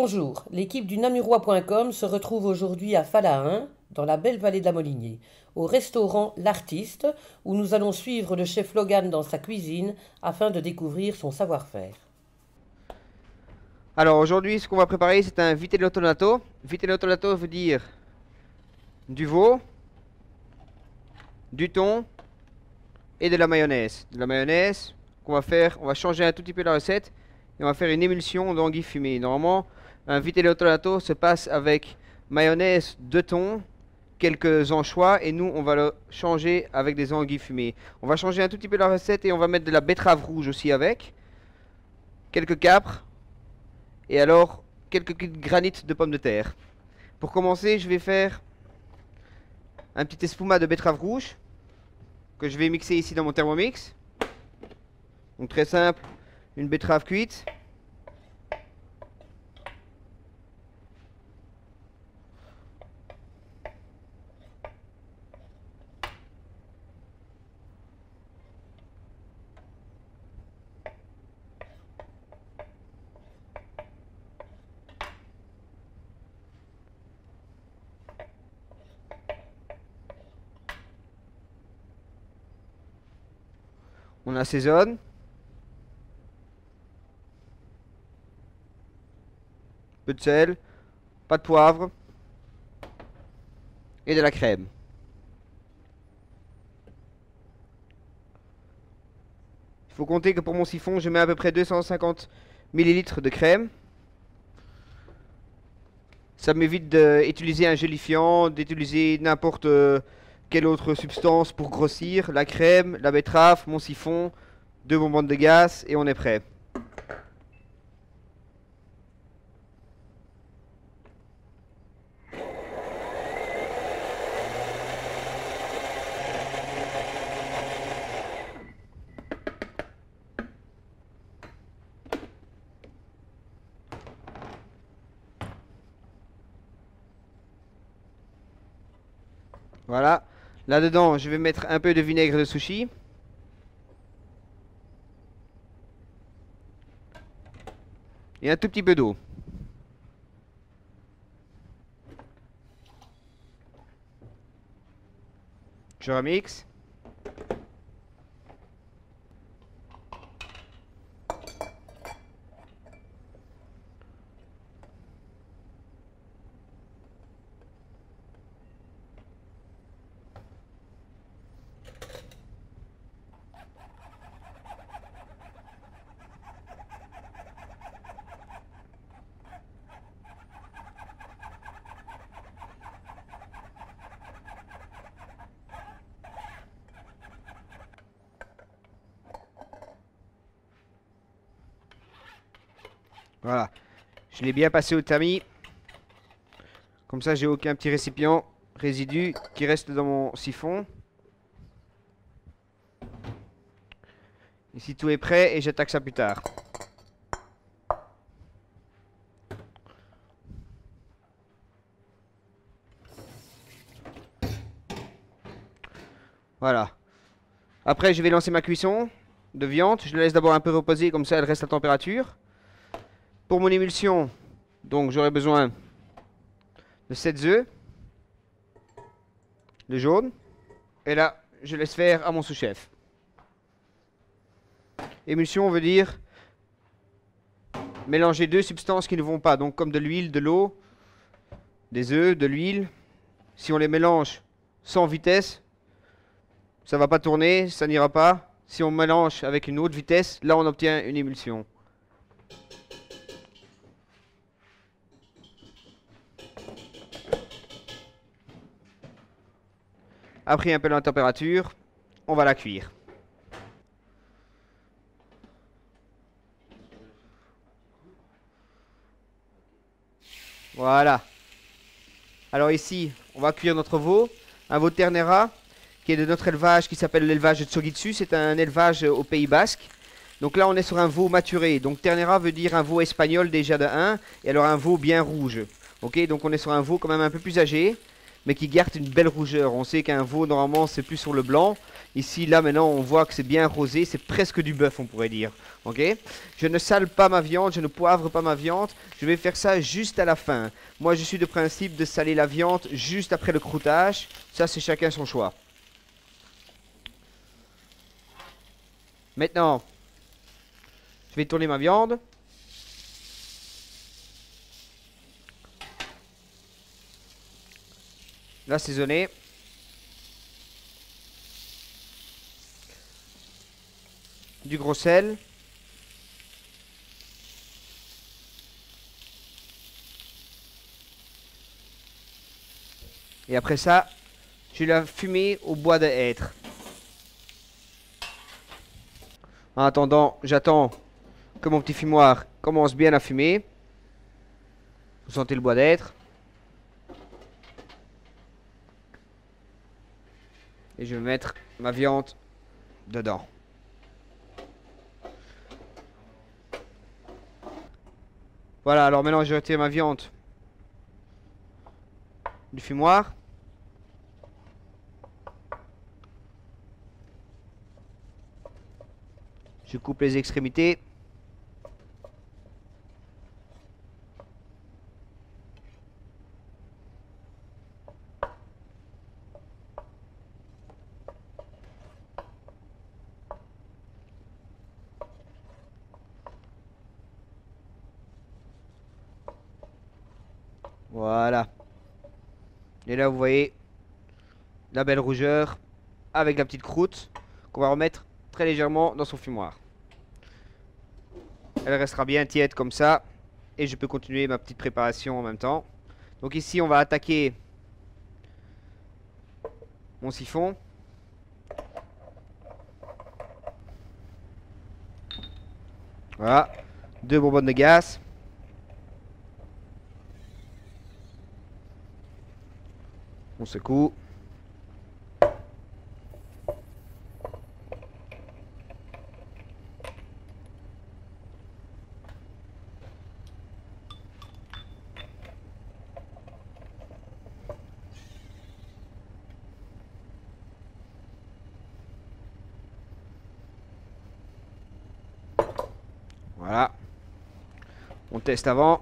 Bonjour, l'équipe du Namurois.com se retrouve aujourd'hui à Falahin, dans la belle vallée de la Molinier, au restaurant L'Artiste, où nous allons suivre le chef Logan dans sa cuisine afin de découvrir son savoir-faire. Alors aujourd'hui, ce qu'on va préparer, c'est un vitello tonato. Vitello tonato veut dire du veau, du thon et de la mayonnaise. De la mayonnaise qu'on va faire, on va changer un tout petit peu la recette et on va faire une émulsion d'anguille fumée. Normalement, un vitello tonato se passe avec mayonnaise de thon, quelques anchois et nous on va le changer avec des anguilles fumées. On va changer un tout petit peu la recette et on va mettre de la betterave rouge aussi avec, quelques capres et alors quelques granites de pommes de terre. Pour commencer, je vais faire un petit espuma de betterave rouge que je vais mixer ici dans mon Thermomix. Donc très simple, une betterave cuite, on assaisonne. Peu de sel, pas de poivre et de la crème. Il faut compter que pour mon siphon, je mets à peu près 250 ml de crème. Ça m'évite d'utiliser un gélifiant, d'utiliser n'importe quelle autre substance pour grossir. La crème, la betterave, mon siphon, 2 bonbonnes de gaz et on est prêt. Voilà. Là-dedans, je vais mettre un peu de vinaigre de sushi. Et un tout petit peu d'eau. Je remixe. Voilà. Je l'ai bien passé au tamis. Comme ça, j'ai aucun petit récipient résidu qui reste dans mon siphon. Ici, tout est prêt et j'attaque ça plus tard. Voilà. Après, je vais lancer ma cuisson de viande. Je la laisse d'abord un peu reposer, comme ça, elle reste à température. Pour mon émulsion, donc j'aurai besoin de 7 œufs, le jaune, et là, je laisse faire à mon sous-chef. Émulsion veut dire mélanger 2 substances qui ne vont pas, donc comme de l'huile, de l'eau, des œufs, de l'huile. Si on les mélange sans vitesse, ça va pas tourner, ça n'ira pas. Si on mélange avec une haute vitesse, là on obtient une émulsion. Après un peu la température, on va la cuire. Voilà. Alors ici, on va cuire notre veau, un veau Ternera, qui est de notre élevage qui s'appelle l'élevage de Tsogitsu. C'est un élevage au Pays Basque. Donc là, on est sur un veau maturé. Donc Ternera veut dire un veau espagnol déjà de 1, et alors un veau bien rouge. Ok, donc on est sur un veau quand même un peu plus âgé. mais qui garde une belle rougeur. On sait qu'un veau, normalement, c'est plus sur le blanc. Ici, là, maintenant, on voit que c'est bien rosé. C'est presque du bœuf, on pourrait dire. Ok? Je ne sale pas ma viande, je ne poivre pas ma viande. Je vais faire ça juste à la fin. Moi, je suis de principe de saler la viande juste après le croûtage. Ça, c'est chacun son choix. Maintenant, je vais tourner ma viande. L'assaisonner. Du gros sel. Et après ça, je vais la fumer au bois de hêtre. En attendant, j'attends que mon petit fumoir commence bien à fumer. Vous sentez le bois d'être. Et je vais mettre ma viande dedans. Voilà, alors maintenant je retire ma viande du fumoir. Je coupe les extrémités. Voilà. Et là, vous voyez la belle rougeur avec la petite croûte qu'on va remettre très légèrement dans son fumoir. Elle restera bien tiède comme ça. Et je peux continuer ma petite préparation en même temps. Donc ici, on va attaquer mon siphon. Voilà. 2 bonbonnes de gaz. On secoue. Voilà. On teste avant.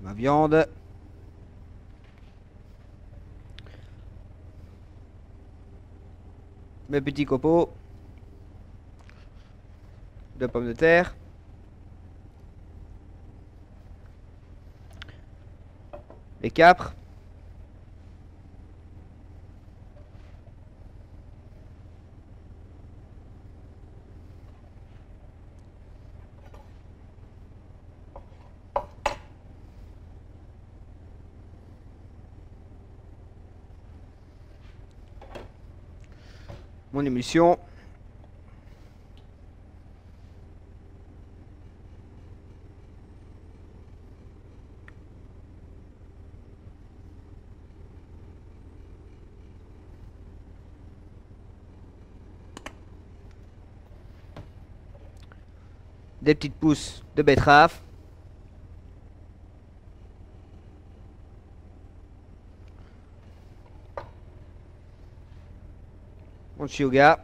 Ma viande. Mes petits copeaux de pommes de terre. Les capres. Mon émulsion. Des petites pousses de betterave. Mon chioga.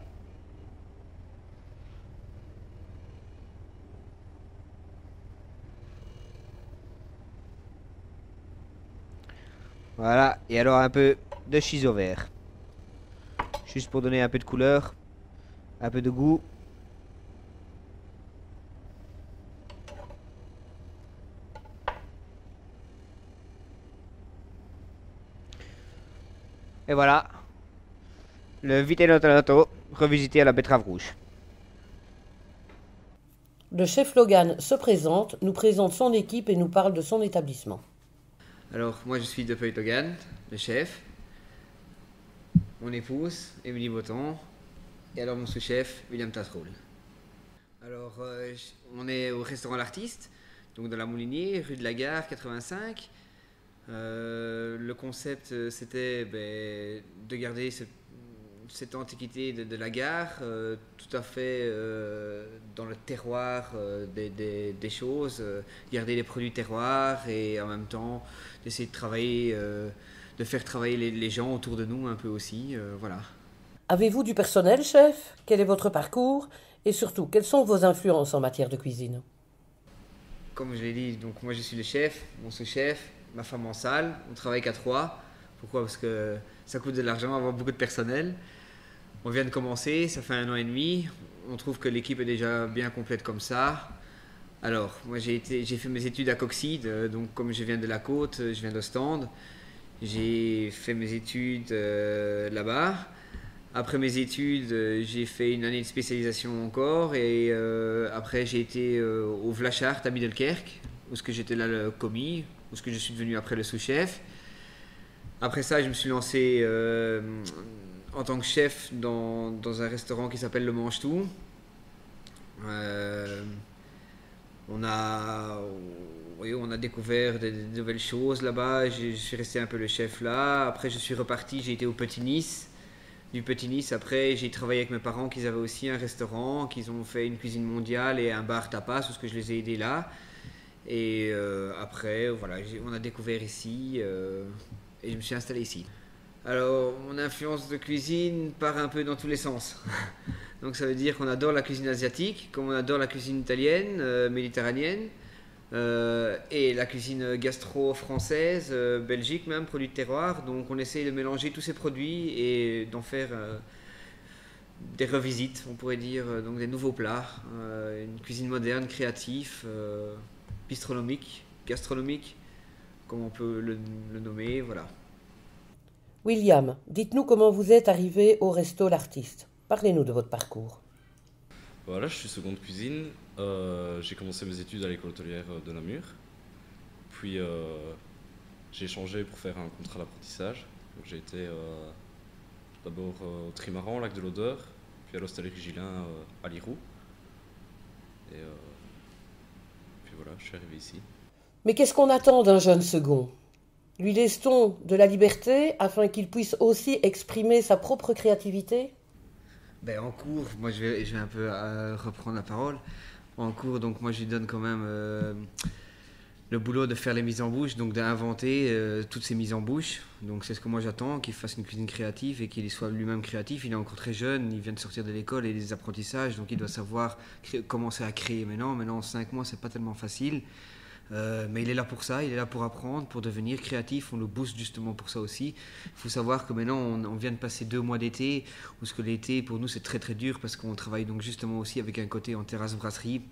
Voilà, et alors un peu de chiso vert. Juste pour donner un peu de couleur, un peu de goût. Et voilà, le vitello tonato revisité à la betterave rouge. Le chef Logan se présente, nous présente son équipe et nous parle de son établissement. Alors, moi je suis de Logan, le chef. Mon épouse, Émilie Botton. Et alors mon sous-chef, William Tatroul. Alors, on est au restaurant L'Artiste, donc dans la Moulinier, rue de la Gare 85. Le concept, c'était de garder cette antiquité de la gare, tout à fait dans le terroir des choses, garder les produits terroirs et en même temps d'essayer de travailler, de faire travailler les gens autour de nous un peu aussi, voilà. Avez-vous du personnel, chef? Quel est votre parcours? Et surtout, quelles sont vos influences en matière de cuisine? Comme je l'ai dit, donc moi je suis le chef, mon sous-chef, ma femme en salle, on travaille qu'à trois. Pourquoi? Parce que ça coûte de l'argent avoir beaucoup de personnel. On vient de commencer, ça fait 1 an et demi. On trouve que l'équipe est déjà bien complète comme ça. Alors, moi j'ai fait mes études à Coxide, donc comme je viens de la côte, je viens d'Ostende. J'ai fait mes études là-bas. Après mes études, j'ai fait une année de spécialisation encore et après j'ai été au Vlachart à Middelkerk, où j'étais là le commis, où je suis devenu après le sous-chef. Après ça, je me suis lancé en tant que chef dans un restaurant qui s'appelle Le Mange-Tout. On a découvert des nouvelles choses là-bas. Je suis resté un peu le chef là. Après, je suis reparti, j'ai été au Petit Nice. Du Petit Nice, après, j'ai travaillé avec mes parents qui avaient aussi un restaurant, qui ont fait une cuisine mondiale et un bar tapas, où je les ai aidés là. Et après, voilà, on a découvert ici et je me suis installé ici. Alors, mon influence de cuisine part un peu dans tous les sens. Donc ça veut dire qu'on adore la cuisine asiatique, comme on adore la cuisine italienne, méditerranéenne, et la cuisine gastro-française, Belgique même, produits de terroir. Donc on essaye de mélanger tous ces produits et d'en faire des revisites, on pourrait dire, donc des nouveaux plats, une cuisine moderne, créative, bistronomique, gastronomique, comme on peut le nommer, voilà. William, dites-nous comment vous êtes arrivé au Resto L'Artiste. Parlez-nous de votre parcours. Voilà, je suis seconde cuisine. J'ai commencé mes études à l'école hôtelière de Namur. Puis j'ai changé pour faire un contrat d'apprentissage. Donc, j'ai été d'abord au Trimaran, au Lac de l'Odeur, puis à l'Hostellerie Gillin à Lirou. Et puis voilà, je suis arrivé ici. Mais qu'est-ce qu'on attend d'un jeune second? Lui laisse-t-on de la liberté afin qu'il puisse aussi exprimer sa propre créativité? En cours, moi je vais un peu reprendre la parole. En cours, donc moi je lui donne quand même le boulot de faire les mises en bouche, donc d'inventer toutes ces mises en bouche. Donc c'est ce que moi j'attends, qu'il fasse une cuisine créative et qu'il soit lui-même créatif. Il est encore très jeune, il vient de sortir de l'école et des apprentissages, donc il doit savoir commencer à créer maintenant. Maintenant, en 5 mois, c'est pas tellement facile. Mais il est là pour ça, il est là pour apprendre, pour devenir créatif, on le booste justement pour ça aussi. Il faut savoir que maintenant on vient de passer 2 mois d'été, où ce que l'été pour nous c'est très très dur parce qu'on travaille donc justement aussi avec un côté en terrasse brasserie.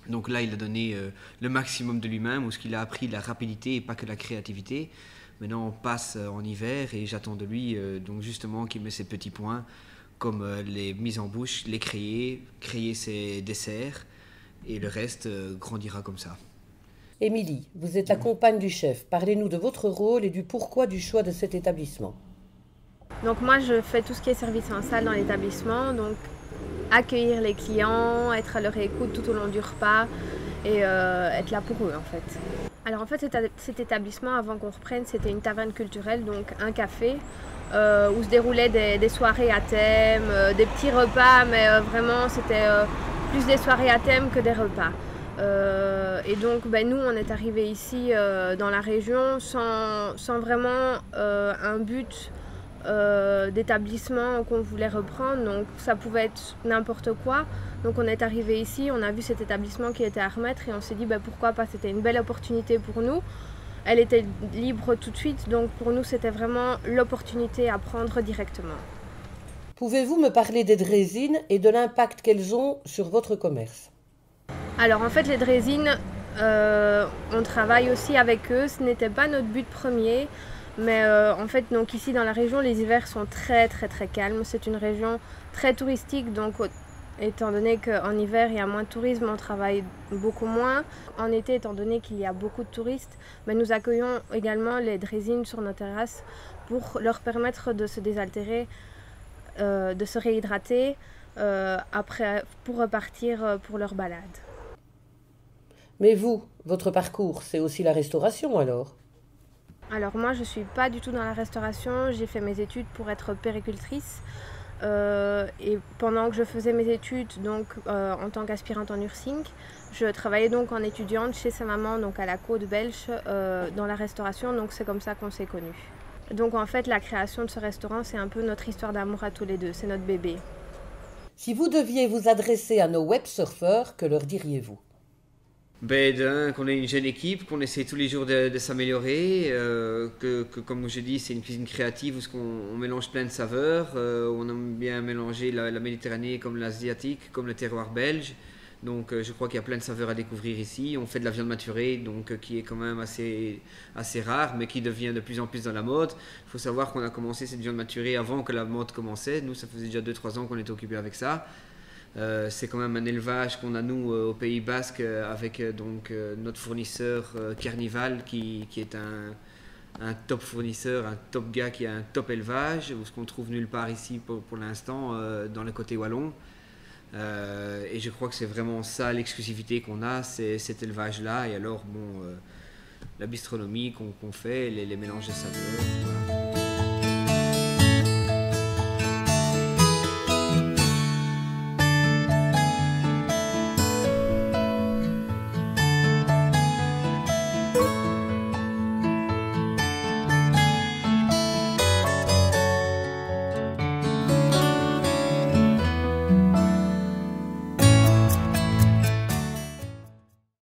Donc là il a donné le maximum de lui-même, où ce qu'il a appris la rapidité et pas que la créativité. Maintenant on passe en hiver et j'attends de lui donc justement qu'il met ses petits points comme les mises en bouche, les créer ses desserts et le reste grandira comme ça. Émilie, vous êtes la compagne du chef. Parlez-nous de votre rôle et du pourquoi du choix de cet établissement. Donc moi, je fais tout ce qui est service en salle dans l'établissement, donc accueillir les clients, être à leur écoute tout au long du repas et être là pour eux en fait. Alors en fait, cet établissement, avant qu'on reprenne, c'était une taverne culturelle, donc un café, où se déroulaient des soirées à thème, des petits repas, mais vraiment c'était plus des soirées à thème que des repas. Et donc nous on est arrivés ici dans la région sans vraiment un but d'établissement qu'on voulait reprendre, donc ça pouvait être n'importe quoi. Donc on est arrivé ici, on a vu cet établissement qui était à remettre et on s'est dit pourquoi pas, c'était une belle opportunité pour nous. Elle était libre tout de suite, donc pour nous c'était vraiment l'opportunité à prendre directement. Pouvez-vous me parler des draisines et de l'impact qu'elles ont sur votre commerce? Alors en fait les draisines, on travaille aussi avec eux, ce n'était pas notre but premier, mais en fait donc ici dans la région les hivers sont très très très calmes, c'est une région très touristique, donc étant donné qu'en hiver il y a moins de tourisme, on travaille beaucoup moins. En été, étant donné qu'il y a beaucoup de touristes, nous accueillons également les draisines sur nos terrasses pour leur permettre de se désaltérer, de se réhydrater après pour repartir pour leur balade. Mais vous, votre parcours, c'est aussi la restauration alors? Alors moi, je ne suis pas du tout dans la restauration. J'ai fait mes études pour être péricultrice. Et pendant que je faisais mes études, donc en tant qu'aspirante en nursing, je travaillais donc en étudiante chez sa maman, donc à la Côte Belge, dans la restauration. Donc c'est comme ça qu'on s'est connus. Donc en fait, la création de ce restaurant, c'est un peu notre histoire d'amour à tous les deux. C'est notre bébé. Si vous deviez vous adresser à nos web surfeurs, que leur diriez-vous? Ben, qu'on est une jeune équipe, qu'on essaie tous les jours de s'améliorer, que comme je dis, c'est une cuisine créative où on mélange plein de saveurs, on aime bien mélanger la Méditerranée comme l'asiatique, comme le terroir belge. Donc je crois qu'il y a plein de saveurs à découvrir ici. On fait de la viande maturée, donc qui est quand même assez rare, mais qui devient de plus en plus dans la mode. Il faut savoir qu'on a commencé cette viande maturée avant que la mode commençait. Nous, ça faisait déjà 2-3 ans qu'on était occupés avec ça. C'est quand même un élevage qu'on a nous au Pays Basque avec notre fournisseur Carnival qui est un top fournisseur, un top gars qui a un top élevage, ce qu'on trouve nulle part ici pour l'instant dans le côté wallon. Et je crois que c'est vraiment ça l'exclusivité qu'on a, c'est cet élevage-là. Et alors, la bistronomie qu'on fait, les mélanges de saveurs. Voilà.